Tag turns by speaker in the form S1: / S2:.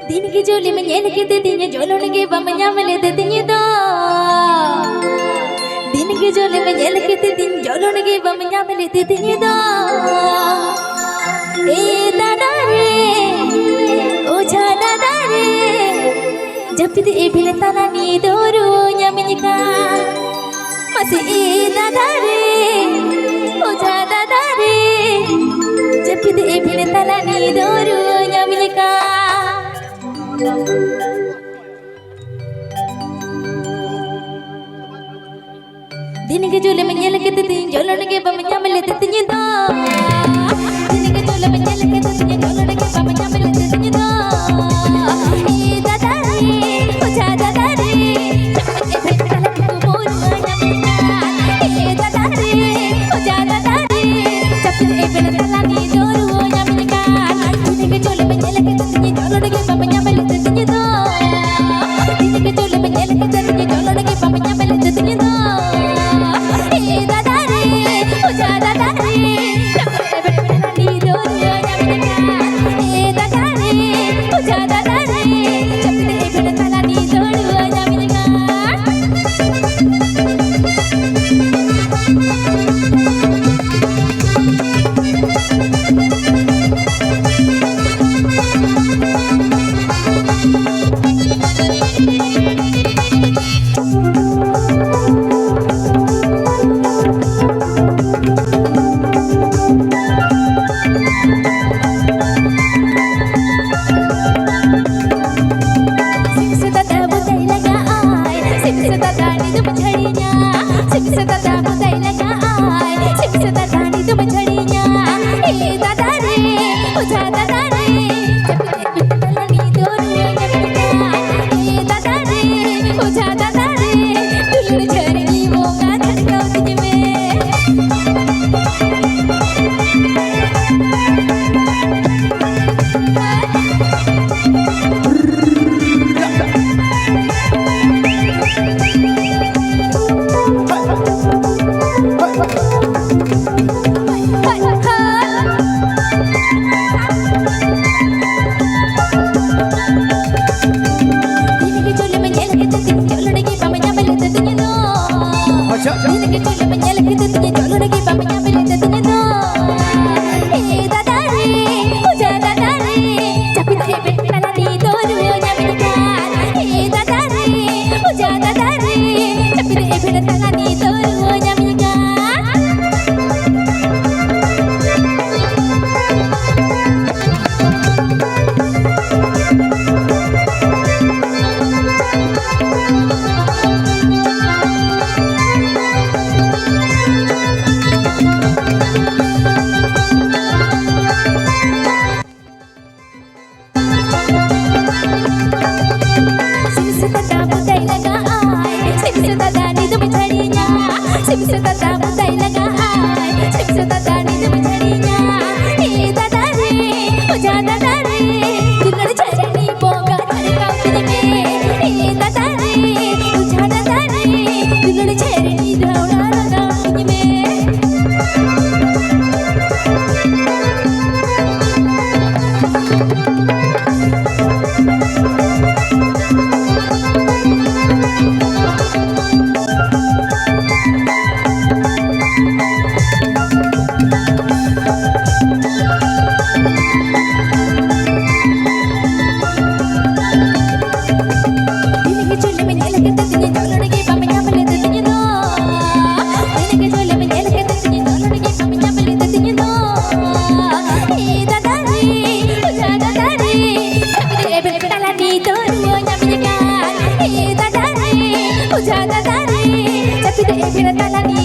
S1: दिन की जोली में ये लिखे देती हैं जोलों के बमया में ले देती हैं तो दिन की जोली में ये लिखे देती हैं जोलों के बमया में ले देती हैं तो ए दादा रे ओ जा दादा रे जब भी ए बिले ताना नी दोरो यामिनिका मसे ए दादा रे ओ जा दादा रे जब भी ए बिले ताना नी दोरो यामिनिका दिन के झूले में ये लगे थे झोलने के बमया में लेते थे तो दिन के झूले में ये लगे थे झोलने के बमया में लेते थे तो ए दादा रे ओ जा दादा रे ए बेटा लग तू मोर ना ए दादा रे ओ जा दादा रे जब ए बेटा लागी जोरू या मिनका दिन के झूले में ये लगे थे झोलने के बमया में लेते थे तो दिन के झूले में ये लगे थे झोलने के बमया में लेते थे तो
S2: Jangan